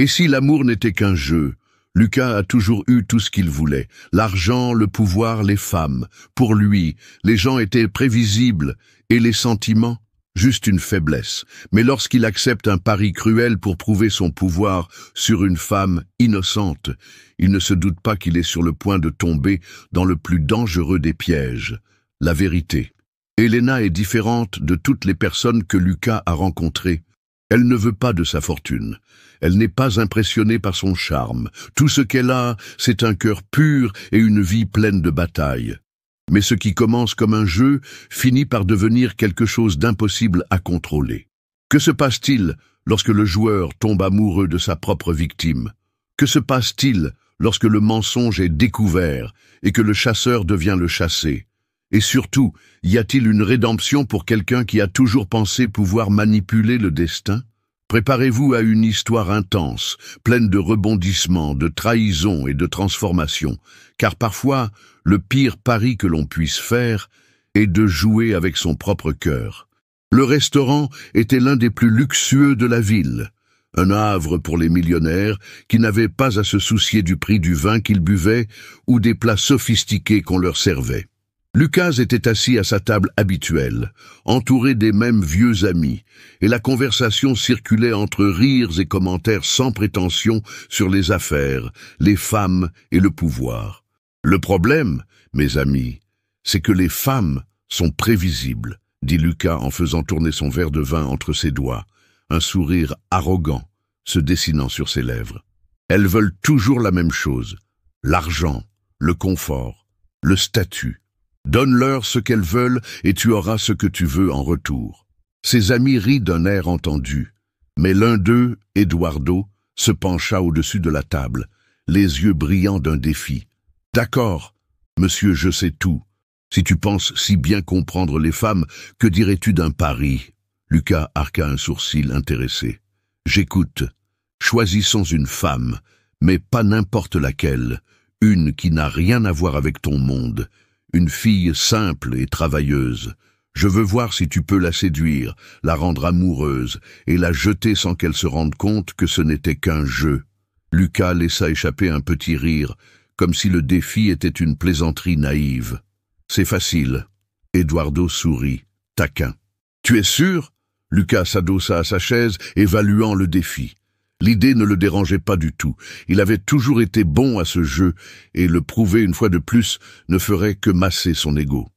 Et si l'amour n'était qu'un jeu? Lucas a toujours eu tout ce qu'il voulait. L'argent, le pouvoir, les femmes. Pour lui, les gens étaient prévisibles. Et les sentiments? Juste une faiblesse. Mais lorsqu'il accepte un pari cruel pour prouver son pouvoir sur une femme innocente, il ne se doute pas qu'il est sur le point de tomber dans le plus dangereux des pièges. La vérité. Elena est différente de toutes les personnes que Lucas a rencontrées. Elle ne veut pas de sa fortune. Elle n'est pas impressionnée par son charme. Tout ce qu'elle a, c'est un cœur pur et une vie pleine de batailles. Mais ce qui commence comme un jeu finit par devenir quelque chose d'impossible à contrôler. Que se passe-t-il lorsque le joueur tombe amoureux de sa propre victime? Que se passe-t-il lorsque le mensonge est découvert et que le chasseur devient le chassé? Et surtout, y a-t-il une rédemption pour quelqu'un qui a toujours pensé pouvoir manipuler le destin? Préparez-vous à une histoire intense, pleine de rebondissements, de trahisons et de transformations, car parfois, le pire pari que l'on puisse faire est de jouer avec son propre cœur. Le restaurant était l'un des plus luxueux de la ville, un havre pour les millionnaires qui n'avaient pas à se soucier du prix du vin qu'ils buvaient ou des plats sophistiqués qu'on leur servait. Lucas était assis à sa table habituelle, entouré des mêmes vieux amis, et la conversation circulait entre rires et commentaires sans prétention sur les affaires, les femmes et le pouvoir. Le problème, mes amis, c'est que les femmes sont prévisibles, dit Lucas en faisant tourner son verre de vin entre ses doigts, un sourire arrogant se dessinant sur ses lèvres. Elles veulent toujours la même chose, l'argent, le confort, le statut. Donne-leur ce qu'elles veulent et tu auras ce que tu veux en retour. Ses amis rient d'un air entendu, mais l'un d'eux, Eduardo, se pencha au-dessus de la table, les yeux brillants d'un défi. « D'accord, monsieur, je sais tout. Si tu penses si bien comprendre les femmes, que dirais-tu d'un pari ?» Lucas arqua un sourcil intéressé. « J'écoute. Choisissons une femme, mais pas n'importe laquelle, une qui n'a rien à voir avec ton monde. Une fille simple et travailleuse. Je veux voir si tu peux la séduire, la rendre amoureuse et la jeter sans qu'elle se rende compte que ce n'était qu'un jeu. » Lucas laissa échapper un petit rire, comme si le défi était une plaisanterie naïve. « C'est facile. » Eduardo sourit, taquin. « Tu es sûr ?» Lucas s'adossa à sa chaise, évaluant le défi. L'idée ne le dérangeait pas du tout. Il avait toujours été bon à ce jeu, et le prouver une fois de plus ne ferait que masser son ego.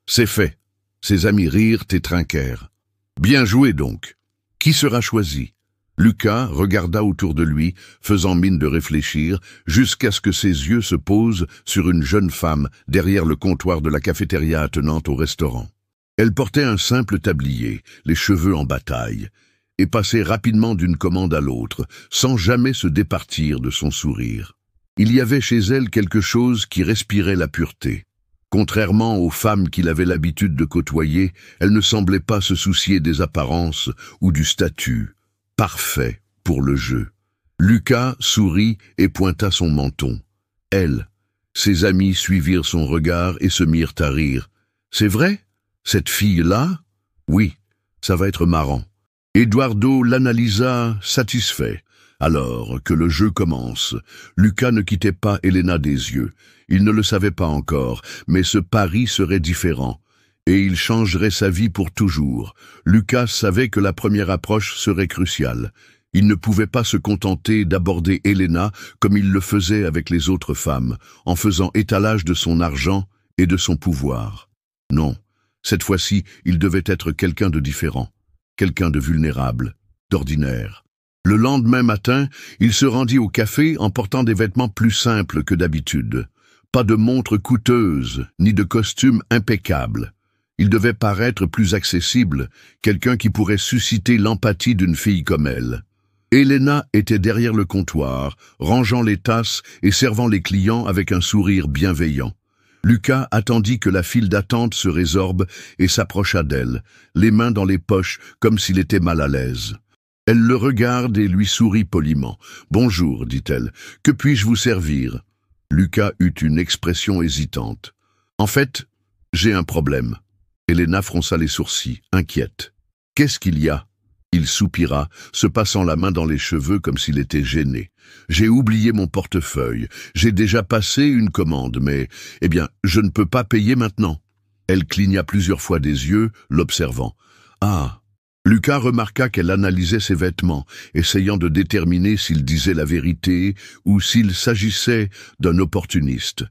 C'est fait. Ses amis rirent et trinquèrent. Bien joué donc. Qui sera choisi? Lucas regarda autour de lui, faisant mine de réfléchir, jusqu'à ce que ses yeux se posent sur une jeune femme derrière le comptoir de la cafétéria attenante au restaurant. Elle portait un simple tablier, les cheveux en bataille, et passait rapidement d'une commande à l'autre, sans jamais se départir de son sourire. Il y avait chez elle quelque chose qui respirait la pureté. Contrairement aux femmes qu'il avait l'habitude de côtoyer, elle ne semblait pas se soucier des apparences ou du statut. Parfait pour le jeu. Lucas sourit et pointa son menton. Elle. Ses amis suivirent son regard et se mirent à rire. « C'est vrai? Cette fille-là? Oui, ça va être marrant. » Eduardo l'analysa satisfait. Alors que le jeu commence, Lucas ne quittait pas Elena des yeux. Il ne le savait pas encore, mais ce pari serait différent. Et il changerait sa vie pour toujours. Lucas savait que la première approche serait cruciale. Il ne pouvait pas se contenter d'aborder Elena comme il le faisait avec les autres femmes, en faisant étalage de son argent et de son pouvoir. Non, cette fois-ci, il devait être quelqu'un de différent. Quelqu'un de vulnérable, d'ordinaire. Le lendemain matin, il se rendit au café en portant des vêtements plus simples que d'habitude. Pas de montre coûteuse, ni de costume impeccable. Il devait paraître plus accessible, quelqu'un qui pourrait susciter l'empathie d'une fille comme elle. Elena était derrière le comptoir, rangeant les tasses et servant les clients avec un sourire bienveillant. Lucas attendit que la file d'attente se résorbe et s'approcha d'elle, les mains dans les poches, comme s'il était mal à l'aise. Elle le regarde et lui sourit poliment. « Bonjour, dit-elle. Que puis-je vous servir ?» Lucas eut une expression hésitante. « En fait, j'ai un problème. » Elena fronça les sourcils, inquiète. « Qu'est-ce qu'il y a ?» Il soupira, se passant la main dans les cheveux comme s'il était gêné. « J'ai oublié mon portefeuille. J'ai déjà passé une commande, mais, eh bien, je ne peux pas payer maintenant. » Elle cligna plusieurs fois des yeux, l'observant. « Ah !» Lucas remarqua qu'elle analysait ses vêtements, essayant de déterminer s'il disait la vérité ou s'il s'agissait d'un opportuniste.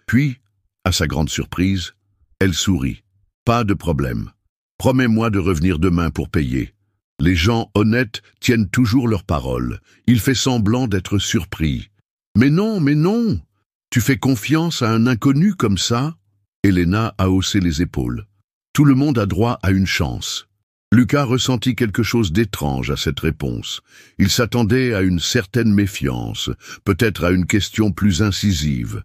Puis, à sa grande surprise, elle sourit. « Pas de problème. Promets-moi de revenir demain pour payer. » Les gens honnêtes tiennent toujours leur parole. Il fait semblant d'être surpris. « Mais non, tu fais confiance à un inconnu comme ça ?» Elena a haussé les épaules. « Tout le monde a droit à une chance. » Lucas ressentit quelque chose d'étrange à cette réponse. Il s'attendait à une certaine méfiance, peut-être à une question plus incisive.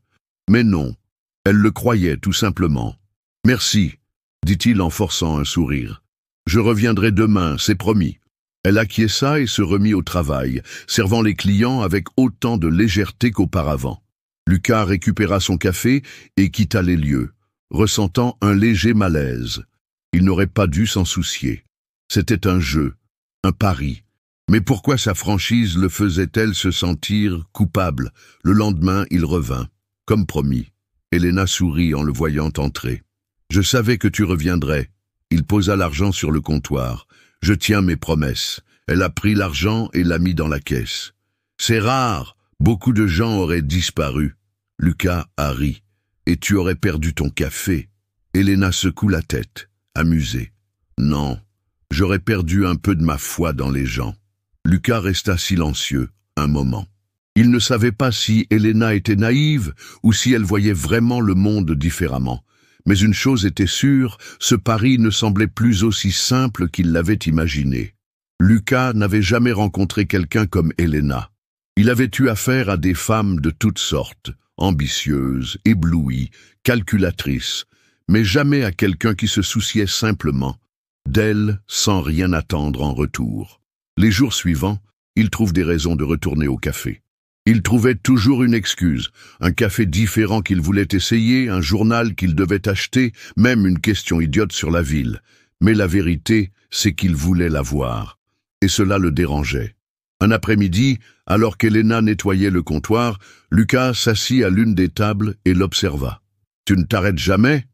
Mais non, elle le croyait tout simplement. « Merci », dit-il en forçant un sourire. « Je reviendrai demain, c'est promis. » Elle acquiesça et se remit au travail, servant les clients avec autant de légèreté qu'auparavant. Lucas récupéra son café et quitta les lieux, ressentant un léger malaise. Il n'aurait pas dû s'en soucier. C'était un jeu, un pari. Mais pourquoi sa franchise le faisait-elle se sentir coupable? Le lendemain, il revint, comme promis. Elena sourit en le voyant entrer. « Je savais que tu reviendrais. » Il posa l'argent sur le comptoir. « Je tiens mes promesses. » Elle a pris l'argent et l'a mis dans la caisse. « C'est rare. Beaucoup de gens auraient disparu. » Lucas a ri. « Et tu aurais perdu ton café. » Elena secoue la tête, amusée. « Non, j'aurais perdu un peu de ma foi dans les gens. » Lucas resta silencieux, un moment. Il ne savait pas si Elena était naïve ou si elle voyait vraiment le monde différemment. Mais une chose était sûre, ce pari ne semblait plus aussi simple qu'il l'avait imaginé. Lucas n'avait jamais rencontré quelqu'un comme Elena. Il avait eu affaire à des femmes de toutes sortes, ambitieuses, éblouies, calculatrices, mais jamais à quelqu'un qui se souciait simplement d'elle sans rien attendre en retour. Les jours suivants, il trouve des raisons de retourner au café. Il trouvait toujours une excuse, un café différent qu'il voulait essayer, un journal qu'il devait acheter, même une question idiote sur la ville. Mais la vérité, c'est qu'il voulait la voir. Et cela le dérangeait. Un après-midi, alors qu'Elena nettoyait le comptoir, Lucas s'assit à l'une des tables et l'observa. « Tu ne t'arrêtes jamais ?»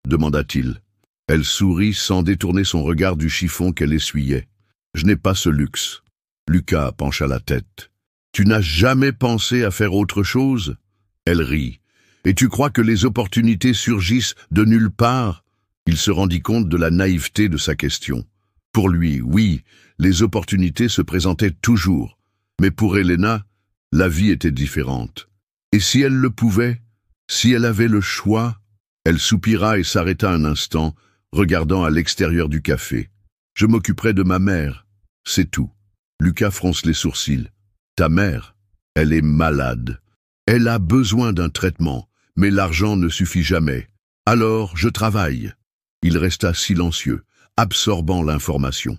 demanda-t-il. Elle sourit sans détourner son regard du chiffon qu'elle essuyait. « Je n'ai pas ce luxe. » Lucas pencha la tête. « Tu n'as jamais pensé à faire autre chose ?» Elle rit. « Et tu crois que les opportunités surgissent de nulle part ?» Il se rendit compte de la naïveté de sa question. Pour lui, oui, les opportunités se présentaient toujours. Mais pour Elena, la vie était différente. Et si elle le pouvait, si elle avait le choix? Elle soupira et s'arrêta un instant, regardant à l'extérieur du café. « Je m'occuperai de ma mère, c'est tout. » Lucas fronce les sourcils. « Ta mère, elle est malade. Elle a besoin d'un traitement, mais l'argent ne suffit jamais. Alors, je travaille. » Il resta silencieux, absorbant l'information.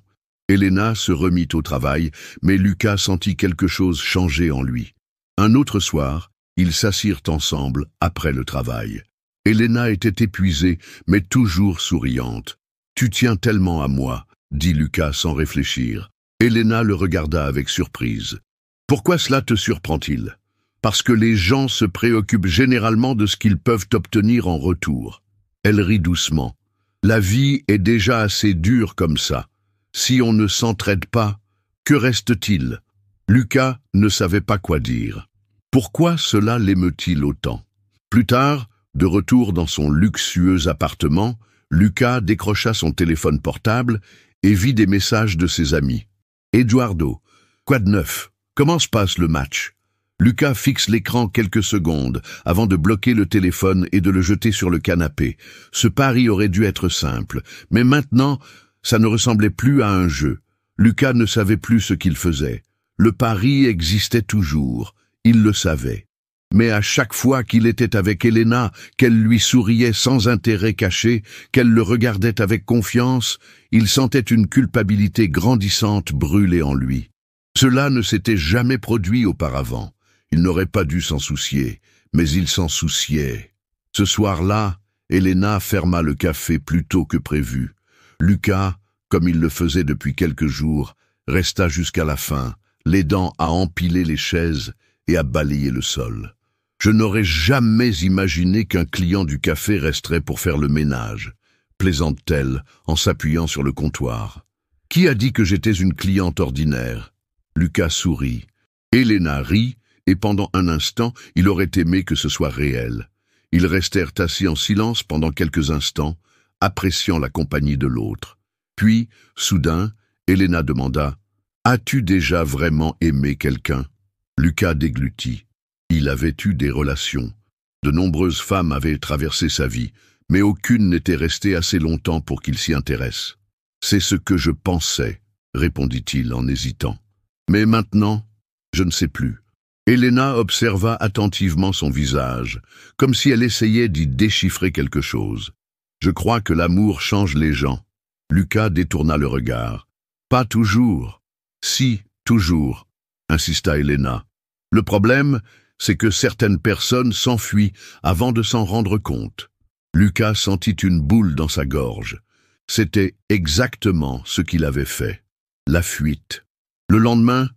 Elena se remit au travail, mais Lucas sentit quelque chose changer en lui. Un autre soir, ils s'assirent ensemble après le travail. Elena était épuisée, mais toujours souriante. « Tu tiens tellement à moi », dit Lucas sans réfléchir. Elena le regarda avec surprise. « Pourquoi cela te surprend-il ? Parce que les gens se préoccupent généralement de ce qu'ils peuvent obtenir en retour. » Elle rit doucement. « La vie est déjà assez dure comme ça. Si on ne s'entraide pas, que reste-t-il ?» Lucas ne savait pas quoi dire. Pourquoi cela l'émeut-il autant? Plus tard, de retour dans son luxueux appartement, Lucas décrocha son téléphone portable et vit des messages de ses amis. « Eduardo, quoi de neuf? Comment se passe le match ?» Lucas fixe l'écran quelques secondes avant de bloquer le téléphone et de le jeter sur le canapé. Ce pari aurait dû être simple, mais maintenant, ça ne ressemblait plus à un jeu. Lucas ne savait plus ce qu'il faisait. Le pari existait toujours, il le savait. Mais à chaque fois qu'il était avec Elena, qu'elle lui souriait sans intérêt caché, qu'elle le regardait avec confiance, il sentait une culpabilité grandissante brûler en lui. Cela ne s'était jamais produit auparavant. Il n'aurait pas dû s'en soucier, mais il s'en souciait. Ce soir-là, Elena ferma le café plus tôt que prévu. Lucas, comme il le faisait depuis quelques jours, resta jusqu'à la fin, l'aidant à empiler les chaises et à balayer le sol. Je n'aurais jamais imaginé qu'un client du café resterait pour faire le ménage, plaisante-t-elle en s'appuyant sur le comptoir. Qui a dit que j'étais une cliente ordinaire? Lucas sourit. Elena rit, et pendant un instant, il aurait aimé que ce soit réel. Ils restèrent assis en silence pendant quelques instants, appréciant la compagnie de l'autre. Puis, soudain, Elena demanda « As-tu déjà vraiment aimé quelqu'un » Lucas déglutit. Il avait eu des relations. De nombreuses femmes avaient traversé sa vie, mais aucune n'était restée assez longtemps pour qu'il s'y intéresse. « C'est ce que je pensais », répondit-il en hésitant. « Mais maintenant, je ne sais plus. » Elena observa attentivement son visage, comme si elle essayait d'y déchiffrer quelque chose. « Je crois que l'amour change les gens. » Lucas détourna le regard. « Pas toujours. »« Si, toujours, » insista Elena. « Le problème, c'est que certaines personnes s'enfuient avant de s'en rendre compte. » Lucas sentit une boule dans sa gorge. C'était exactement ce qu'il avait fait. La fuite. Le lendemain,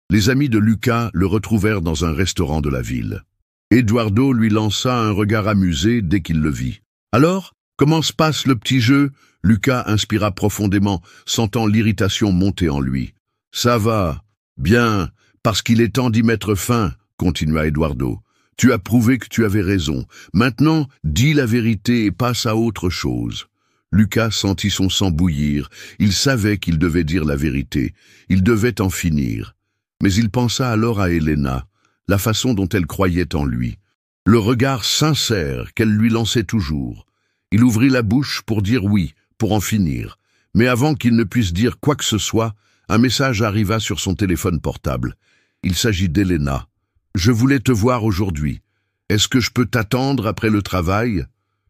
les amis de Lucas le retrouvèrent dans un restaurant de la ville. Eduardo lui lança un regard amusé dès qu'il le vit. « Alors, comment se passe le petit jeu ?» Lucas inspira profondément, sentant l'irritation monter en lui. « Ça va. Bien, parce qu'il est temps d'y mettre fin, » continua Eduardo. « Tu as prouvé que tu avais raison. Maintenant, dis la vérité et passe à autre chose. » Lucas sentit son sang bouillir. Il savait qu'il devait dire la vérité. Il devait en finir. Mais il pensa alors à Elena, la façon dont elle croyait en lui, le regard sincère qu'elle lui lançait toujours. Il ouvrit la bouche pour dire oui, pour en finir. Mais avant qu'il ne puisse dire quoi que ce soit, un message arriva sur son téléphone portable. Il s'agit d'Elena. « Je voulais te voir aujourd'hui. Est-ce que je peux t'attendre après le travail ?»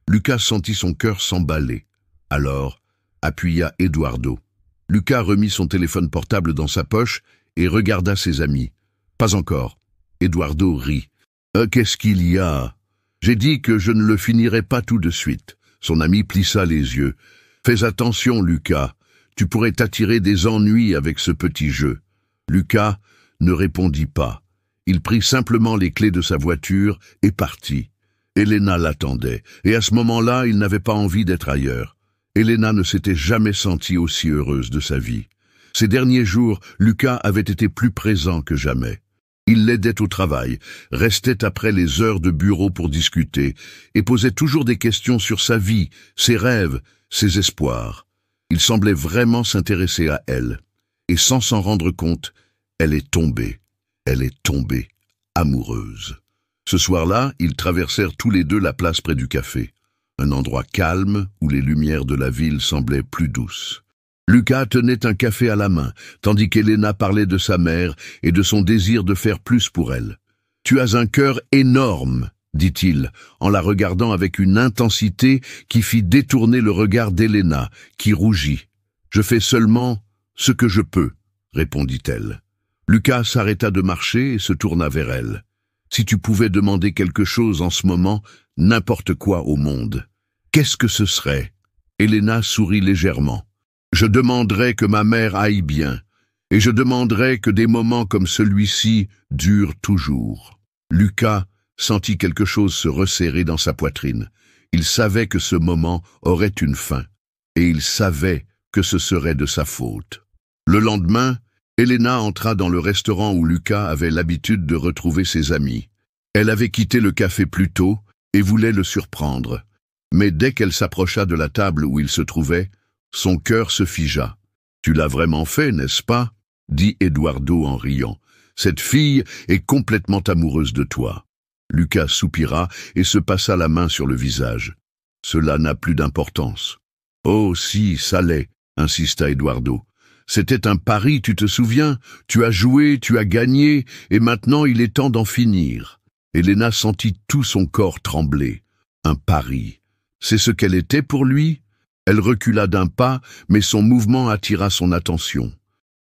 Lucas sentit son cœur s'emballer. Alors, appuya Eduardo. Lucas remit son téléphone portable dans sa poche et regarda ses amis. « Pas encore. » Eduardo rit. « Qu'est-ce qu'il y a ?» « J'ai dit que je ne le finirais pas tout de suite. » Son ami plissa les yeux. « Fais attention, Lucas. Tu pourrais t'attirer des ennuis avec ce petit jeu. » Lucas ne répondit pas. Il prit simplement les clés de sa voiture et partit. Elena l'attendait, et à ce moment-là, il n'avait pas envie d'être ailleurs. Elena ne s'était jamais sentie aussi heureuse de sa vie. Ces derniers jours, Lucas avait été plus présent que jamais. Il l'aidait au travail, restait après les heures de bureau pour discuter, et posait toujours des questions sur sa vie, ses rêves, ses espoirs. Il semblait vraiment s'intéresser à elle. Et sans s'en rendre compte, elle est tombée, amoureuse. Ce soir-là, ils traversèrent tous les deux la place près du café, un endroit calme où les lumières de la ville semblaient plus douces. Lucas tenait un café à la main, tandis qu'Elena parlait de sa mère et de son désir de faire plus pour elle. « Tu as un cœur énorme », dit-il, en la regardant avec une intensité qui fit détourner le regard d'Elena, qui rougit. « Je fais seulement ce que je peux », répondit-elle. Lucas s'arrêta de marcher et se tourna vers elle. « Si tu pouvais demander quelque chose en ce moment, n'importe quoi au monde, qu'est-ce que ce serait ?» Elena sourit légèrement. « Je demanderais que ma mère aille bien, et je demanderais que des moments comme celui-ci durent toujours. » Lucas sentit quelque chose se resserrer dans sa poitrine. Il savait que ce moment aurait une fin, et il savait que ce serait de sa faute. Le lendemain, Elena entra dans le restaurant où Lucas avait l'habitude de retrouver ses amis. Elle avait quitté le café plus tôt et voulait le surprendre. Mais dès qu'elle s'approcha de la table où il se trouvait, son cœur se figea. « Tu l'as vraiment fait, n'est-ce pas ?» dit Eduardo en riant. « Cette fille est complètement amoureuse de toi. » Lucas soupira et se passa la main sur le visage. « Cela n'a plus d'importance. »« Oh si, ça l'est, » insista Eduardo. « C'était un pari, tu te souviens? Tu as joué, tu as gagné, et maintenant il est temps d'en finir. » Elena sentit tout son corps trembler. Un pari. C'est ce qu'elle était pour lui? Elle recula d'un pas, mais son mouvement attira son attention.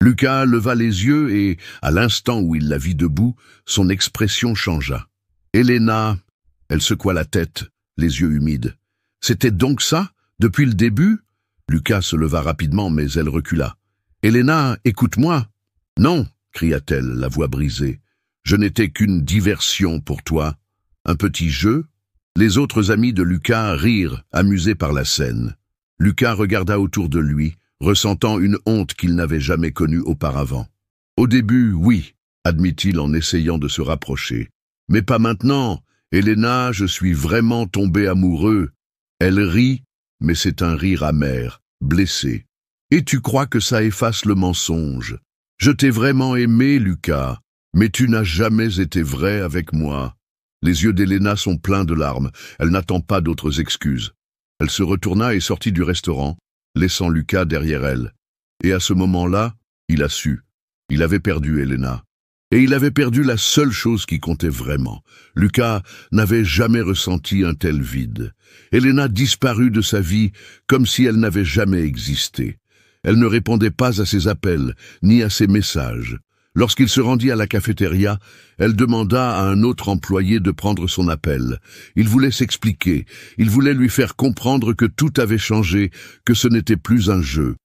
Lucas leva les yeux et, à l'instant où il la vit debout, son expression changea. « Elena !» Elle secoua la tête, les yeux humides. « C'était donc ça, depuis le début ?» Lucas se leva rapidement, mais elle recula. « Elena, écoute-moi !» Non, cria-t-elle, la voix brisée. Je n'étais qu'une diversion pour toi. Un petit jeu? Les autres amis de Lucas rirent, amusés par la scène. Lucas regarda autour de lui, ressentant une honte qu'il n'avait jamais connue auparavant. Au début, oui, admit-il en essayant de se rapprocher. Mais pas maintenant. Elena, je suis vraiment tombé amoureux. Elle rit, mais c'est un rire amer, blessé. Et tu crois que ça efface le mensonge? Je t'ai vraiment aimé, Lucas, mais tu n'as jamais été vrai avec moi. Les yeux d'Elena sont pleins de larmes. Elle n'attend pas d'autres excuses. Elle se retourna et sortit du restaurant, laissant Lucas derrière elle. Et à ce moment-là, il a su. Il avait perdu Elena. Et il avait perdu la seule chose qui comptait vraiment. Lucas n'avait jamais ressenti un tel vide. Elena disparut de sa vie comme si elle n'avait jamais existé. Elle ne répondait pas à ses appels, ni à ses messages. Lorsqu'il se rendit à la cafétéria, elle demanda à un autre employé de prendre son appel. Il voulait s'expliquer, il voulait lui faire comprendre que tout avait changé, que ce n'était plus un jeu.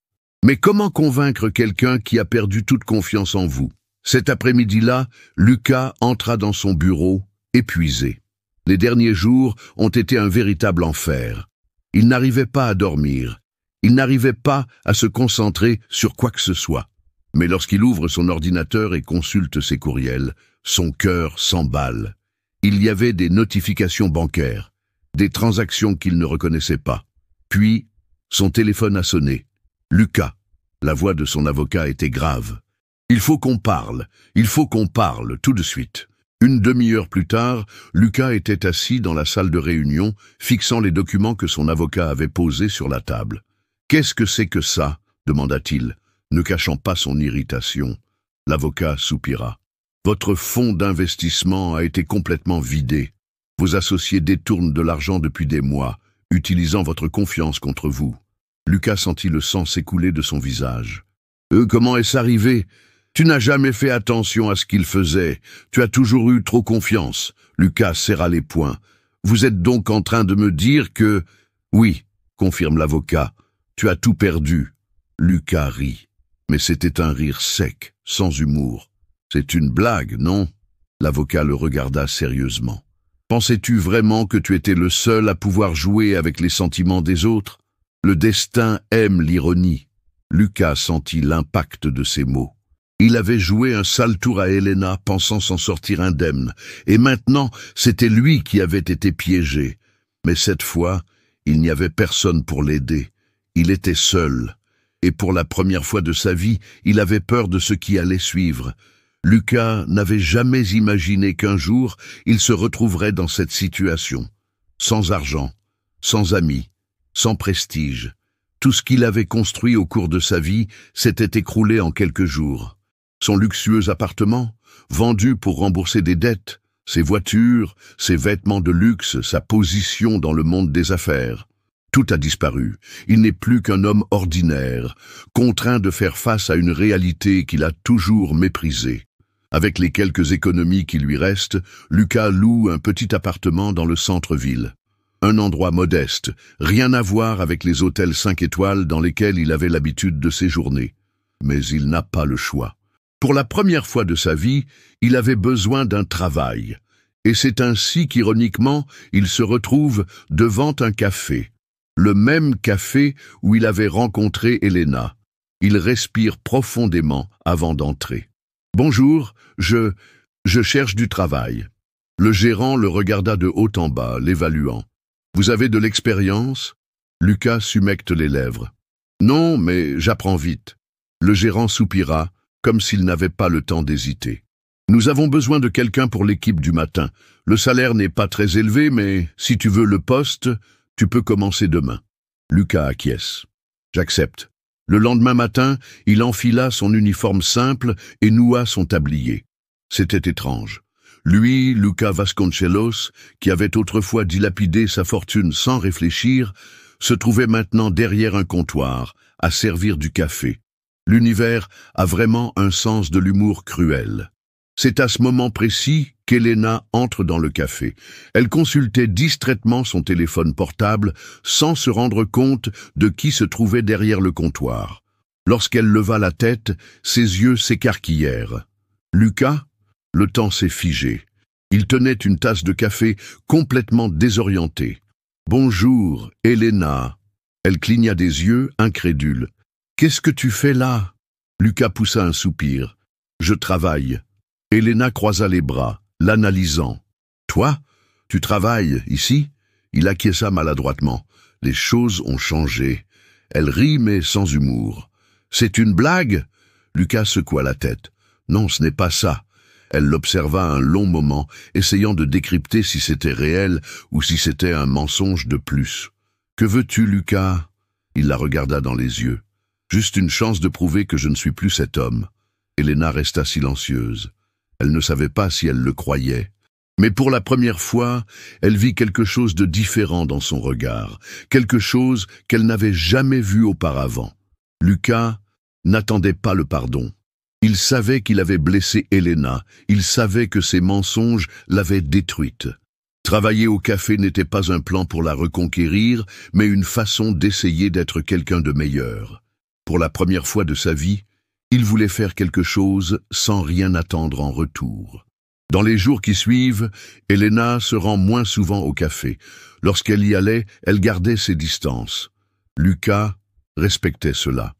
Mais comment convaincre quelqu'un qui a perdu toute confiance en vous? Cet après-midi-là, Lucas entra dans son bureau, épuisé. Les derniers jours ont été un véritable enfer. Il n'arrivait pas à dormir. Il n'arrivait pas à se concentrer sur quoi que ce soit. Mais lorsqu'il ouvre son ordinateur et consulte ses courriels, son cœur s'emballe. Il y avait des notifications bancaires, des transactions qu'il ne reconnaissait pas. Puis, son téléphone a sonné. Lucas. La voix de son avocat était grave. « Il faut qu'on parle, tout de suite. » Une demi-heure plus tard, Lucas était assis dans la salle de réunion, fixant les documents que son avocat avait posés sur la table. « Qu'est-ce que c'est que ça ?» demanda-t-il, ne cachant pas son irritation. L'avocat soupira. « Votre fonds d'investissement a été complètement vidé. Vos associés détournent de l'argent depuis des mois, utilisant votre confiance contre vous. » Lucas sentit le sang s'écouler de son visage. « Comment est-ce arrivé ? Tu n'as jamais fait attention à ce qu'il faisait. Tu as toujours eu trop confiance. » Lucas serra les poings. « Vous êtes donc en train de me dire que... » « Oui, » confirme l'avocat. « Tu as tout perdu. » Lucas rit. Mais c'était un rire sec, sans humour. « C'est une blague, non ?» L'avocat le regarda sérieusement. « Pensais-tu vraiment que tu étais le seul à pouvoir jouer avec les sentiments des autres ? Le destin aime l'ironie. » Lucas sentit l'impact de ces mots. Il avait joué un sale tour à Elena, pensant s'en sortir indemne, et maintenant c'était lui qui avait été piégé. Mais cette fois, il n'y avait personne pour l'aider. Il était seul. Et pour la première fois de sa vie, il avait peur de ce qui allait suivre. Lucas n'avait jamais imaginé qu'un jour, il se retrouverait dans cette situation. Sans argent, sans amis, sans prestige. Tout ce qu'il avait construit au cours de sa vie s'était écroulé en quelques jours. Son luxueux appartement, vendu pour rembourser des dettes, ses voitures, ses vêtements de luxe, sa position dans le monde des affaires. Tout a disparu. Il n'est plus qu'un homme ordinaire, contraint de faire face à une réalité qu'il a toujours méprisée. Avec les quelques économies qui lui restent, Lucas loue un petit appartement dans le centre-ville. Un endroit modeste, rien à voir avec les hôtels 5 étoiles dans lesquels il avait l'habitude de séjourner. Mais il n'a pas le choix. Pour la première fois de sa vie, il avait besoin d'un travail. Et c'est ainsi qu'ironiquement, il se retrouve devant un café. Le même café où il avait rencontré Elena. Il respire profondément avant d'entrer. « Bonjour, je cherche du travail. » Le gérant le regarda de haut en bas, l'évaluant. « Vous avez de l'expérience ?» Lucas humecte les lèvres. « Non, mais j'apprends vite. » Le gérant soupira, comme s'il n'avait pas le temps d'hésiter. « Nous avons besoin de quelqu'un pour l'équipe du matin. Le salaire n'est pas très élevé, mais si tu veux le poste, tu peux commencer demain. » Lucas acquiesce. « J'accepte. » Le lendemain matin, il enfila son uniforme simple et noua son tablier. C'était étrange. Lui, Lucas Vasconcelos, qui avait autrefois dilapidé sa fortune sans réfléchir, se trouvait maintenant derrière un comptoir, à servir du café. L'univers a vraiment un sens de l'humour cruel. C'est à ce moment précis qu'Elena entre dans le café. Elle consultait distraitement son téléphone portable sans se rendre compte de qui se trouvait derrière le comptoir. Lorsqu'elle leva la tête, ses yeux s'écarquillèrent. Lucas? Le temps s'est figé. Il tenait une tasse de café complètement désorienté. « Bonjour, Elena. » Elle cligna des yeux, incrédule. « Qu'est-ce que tu fais là ?» Lucas poussa un soupir. « Je travaille. » Elena croisa les bras, l'analysant. « Toi? Tu travailles ici ?» Il acquiesça maladroitement. Les choses ont changé. Elle rit, mais sans humour. « C'est une blague ?» Lucas secoua la tête. « Non, ce n'est pas ça. » Elle l'observa un long moment, essayant de décrypter si c'était réel ou si c'était un mensonge de plus. « Que veux-tu, Lucas ?» Il la regarda dans les yeux. « Juste une chance de prouver que je ne suis plus cet homme. » Elena resta silencieuse. Elle ne savait pas si elle le croyait. Mais pour la première fois, elle vit quelque chose de différent dans son regard, quelque chose qu'elle n'avait jamais vu auparavant. Lucas n'attendait pas le pardon. Il savait qu'il avait blessé Elena, il savait que ses mensonges l'avaient détruite. Travailler au café n'était pas un plan pour la reconquérir, mais une façon d'essayer d'être quelqu'un de meilleur. Pour la première fois de sa vie, il voulait faire quelque chose sans rien attendre en retour. Dans les jours qui suivent, Elena se rend moins souvent au café. Lorsqu'elle y allait, elle gardait ses distances. Lucas respectait cela,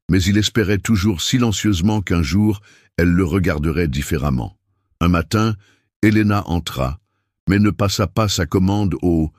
mais il espérait toujours silencieusement qu'un jour, elle le regarderait différemment. Un matin, Elena entra, mais ne passa pas sa commande au